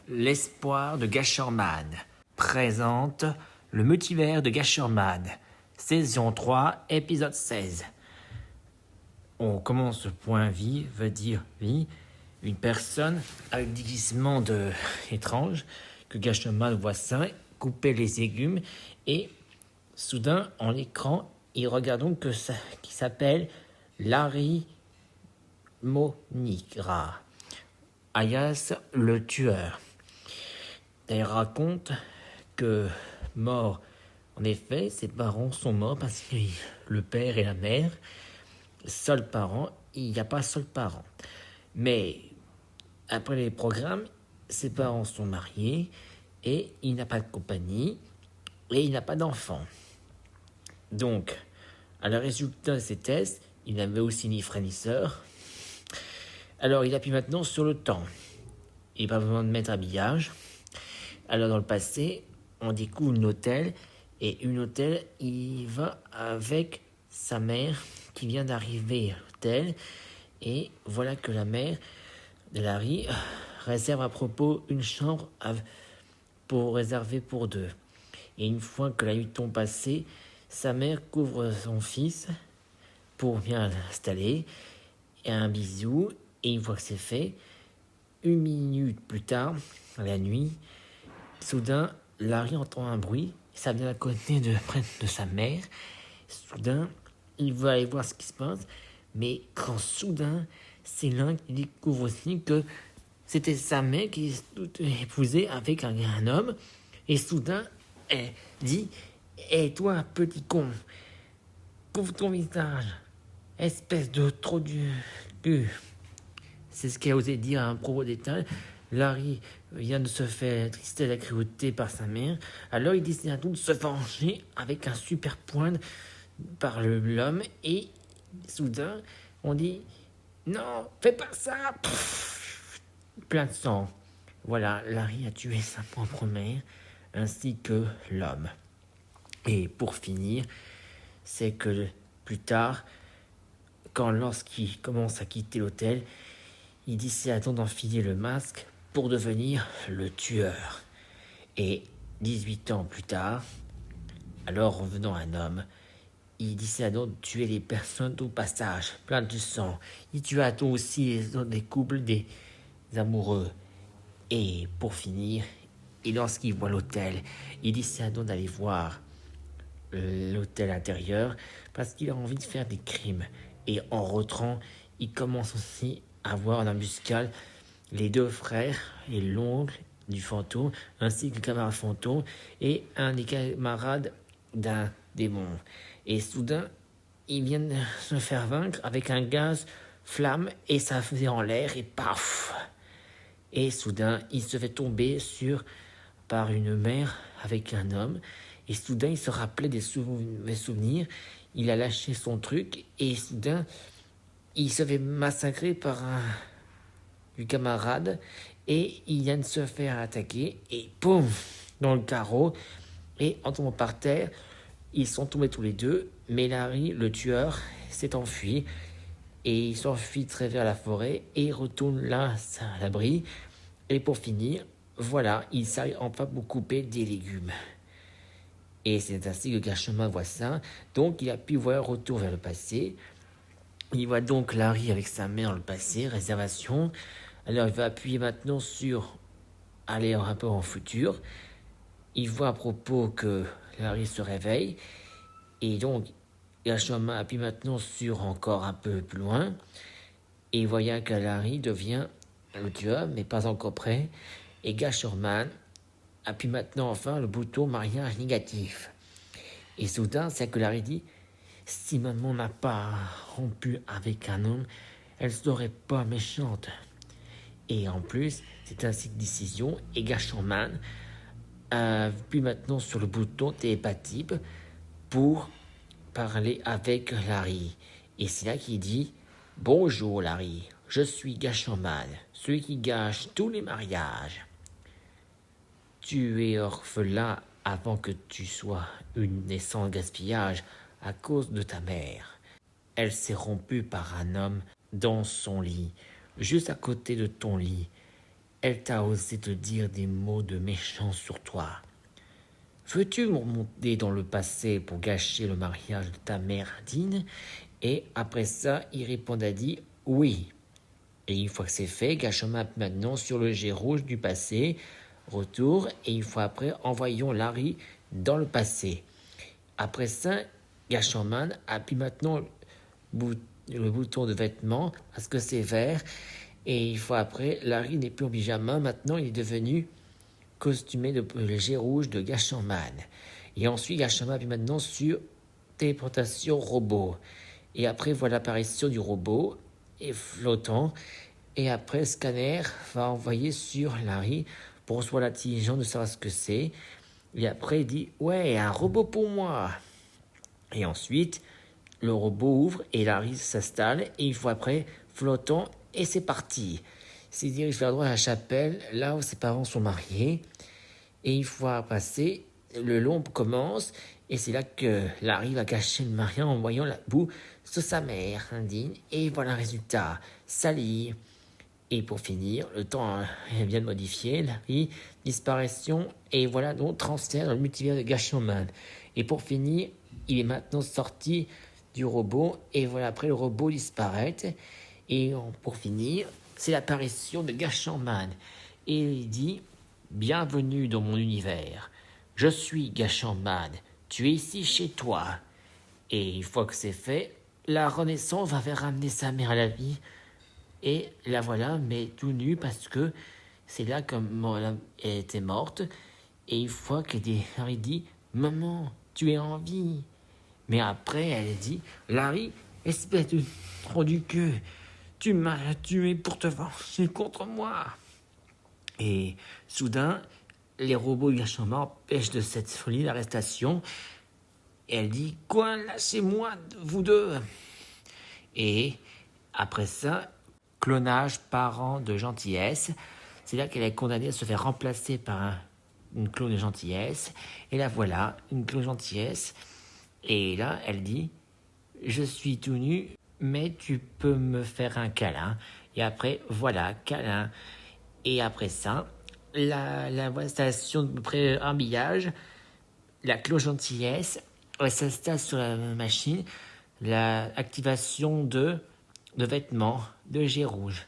L'espoir de Gasherman présente le multivers de Gasherman, saison 3, épisode 16. On commence ce point vie, veut dire vie, une personne avec déguisement étrange que Gasherman voit ça, couper les légumes et soudain en l'écran il regarde donc qui s'appelle Larry Monigra, alias le tueur. Elle raconte que mort, en effet, ses parents sont morts parce que le père et la mère, seuls parents, il n'y a pas seul parent. Mais après les programmes, ses parents sont mariés et il n'a pas de compagnie et il n'a pas d'enfant. Donc, à le résultat de ces tests, il n'avait aussi ni frère ni sœur. Alors, il appuie maintenant sur le temps. Il n'a pas besoin de mettre habillage. Alors, dans le passé, on découvre une hôtel. Et une hôtel, il va avec sa mère qui vient d'arriver à l'hôtel. Et voilà que la mère de Larry réserve à propos une chambre pour réserver pour deux. Et une fois que la nuit tombe passée, sa mère couvre son fils pour bien l'installer. Et un bisou. Et une fois que c'est fait, 1 minute plus tard, la nuit, soudain, Larry entend un bruit. Ça vient à côté près de sa mère. Soudain, il veut aller voir ce qui se passe. Mais quand soudain, c'est là qu'il découvre aussi que c'était sa mère qui est épousée avec un homme. Et soudain, elle dit « Hé, toi, petit con, couvre ton visage, espèce de trop du cul !» C'est ce qu'elle a osé dire à un propos détail. Larry vient de se faire trister la cruauté par sa mère. Alors il décide à tout de se venger avec un super point par l'homme. Et soudain, on dit « Non, fais pas ça !» Plein de sang. Voilà, Larry a tué sa propre mère ainsi que l'homme. Et pour finir, c'est que plus tard, lorsqu'il commence à quitter l'hôtel, il décide d'enfiler le masque pour devenir le tueur. Et 18 ans plus tard, alors revenant un homme, il décide de tuer les personnes au passage, plein de sang. Il tua aussi des couples, des amoureux. Et pour finir, lorsqu'il voit l'hôtel, il décide d'aller voir l'hôtel intérieur parce qu'il a envie de faire des crimes. Et en rentrant, il commence aussi à voir en embuscade les deux frères et l'oncle du fantôme, ainsi que le camarade fantôme et un des camarades d'un démon. Et soudain, ils viennent de se faire vaincre avec un gaz flamme et ça faisait en l'air et paf. Et soudain, il se fait tomber par une mer avec un homme. Et soudain, il se rappelait des souvenirs. Il a lâché son truc et soudain, il se fait massacrer par du camarade et il vient de se faire attaquer et poum, dans le carreau. Et en tombant par terre, ils sont tombés tous les deux. Mais Larry, le tueur, s'est enfui. Et il s'enfuit très vers la forêt et il retourne là à l'abri. Et pour finir, voilà, il s'arrive enfin pour couper des légumes. Et c'est ainsi que Gasherman voit ça. Donc il a pu voir un retour vers le passé. Il voit donc Larry avec sa mère dans le passé, réservation. Alors il va appuyer maintenant sur aller un peu en futur. Il voit à propos que Larry se réveille. Et donc Gasherman appuie maintenant sur encore un peu plus loin. Et voyant que Larry devient le tueur, mais pas encore prêt. Et Gasherman appuie maintenant enfin le bouton mariage négatif. Et soudain, c'est que Larry dit « Si maman n'a pas rompu avec un homme, elle serait pas méchante. » Et en plus, c'est ainsi que décision. Et Gasherman appuie maintenant sur le bouton télépathique pour parler avec Larry. Et c'est là qu'il dit « Bonjour Larry, je suis Gasherman, celui qui gâche tous les mariages. Tu es orphelin avant que tu sois une naissance gaspillage à cause de ta mère. Elle s'est rompue par un homme dans son lit, juste à côté de ton lit. Elle t'a osé te dire des mots de méchants sur toi. Veux-tu me remonter dans le passé pour gâcher le mariage de ta mère Indine? Et après ça, il répondit dit oui. Et une fois que c'est fait, Gachoma maintenant sur le jet rouge du passé, retour, et une fois après, envoyons Larry dans le passé. Après ça, Gashoman appuie maintenant le bouton de vêtements parce que c'est vert. Et une fois après, Larry n'est plus en pyjama, maintenant il est devenu costumé de jet rouge de Gashoman. Et ensuite, Gashoman appuie maintenant sur téléportation robot. Et après, voilà l'apparition du robot et flottant. Et après, Scanner va envoyer sur Larry pour soit l'intelligence de savoir ce que c'est. Et après, il dit ouais, un robot pour moi. Et ensuite, le robot ouvre et Larry s'installe. Et une fois après, flottant, et c'est parti. Il se dirige vers droite à la chapelle, là où ses parents sont mariés. Et une fois passé, le long commence. Et c'est là que Larry va cacher le mari en voyant la boue sur sa mère, Indine. Et voilà le résultat. Sally. Et pour finir, le temps est bien modifié, Larry, disparition, et voilà donc transfert dans le multivers de Gashoman. Et pour finir, il est maintenant sorti du robot, et voilà après le robot disparaît. Et pour finir, c'est l'apparition de Gashoman. Et il dit bienvenue dans mon univers. Je suis Gashoman. Tu es ici chez toi. Et une fois que c'est fait, la Renaissance va faire ramener sa mère à la vie. Et la voilà, mais tout nue parce que c'est là que elle était morte. Et une fois Harry dit maman, tu es en vie. Mais après, elle dit Larry, espèce de trou du queue, tu m'as tué pour te venger contre moi. Et soudain, les robots de Gashoma empêchent de cette folie l'arrestation. Et elle dit quoi, lâchez-moi, vous deux. Et après ça, clonage parent de gentillesse. C'est là qu'elle est condamnée à se faire remplacer par une clone de gentillesse. Et là voilà, une clone de gentillesse. Et là, elle dit je suis tout nu, mais tu peux me faire un câlin. Et après, voilà, câlin. Et après ça, la station de pré-habillage, la clone gentillesse, elle s'installe sur la machine, l'activation de vêtements de jet rouge.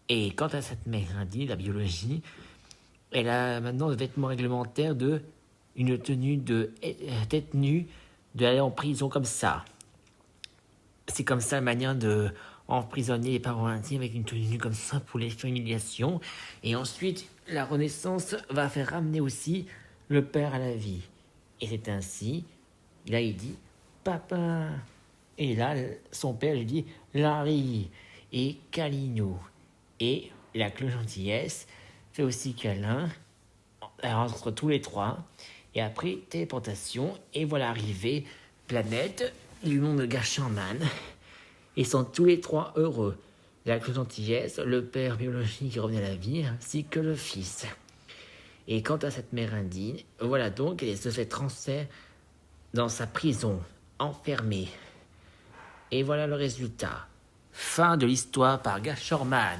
Et quant à cette mélodie, la biologie, elle a maintenant des vêtements réglementaires de une tenue de tête nue, d'aller en prison comme ça. C'est comme ça la manière de emprisonner les parents intimes avec une tenue comme ça pour les humiliations. Et ensuite, la Renaissance va faire ramener aussi le père à la vie. Et c'est ainsi, là il dit papa. Et là, son père lui dit Larry et Calino. Et la cloche gentillesse fait aussi câlin entre tous les trois. Et après, téléportation. Et voilà arrivé, planète du monde de Gashaman. Ils sont tous les trois heureux. La cloche gentillesse, le père biologique qui revient à la vie, ainsi que le fils. Et quant à cette mère indigne, voilà donc, elle se fait transfert dans sa prison, enfermée. Et voilà le résultat. Fin de l'histoire par Gashorman.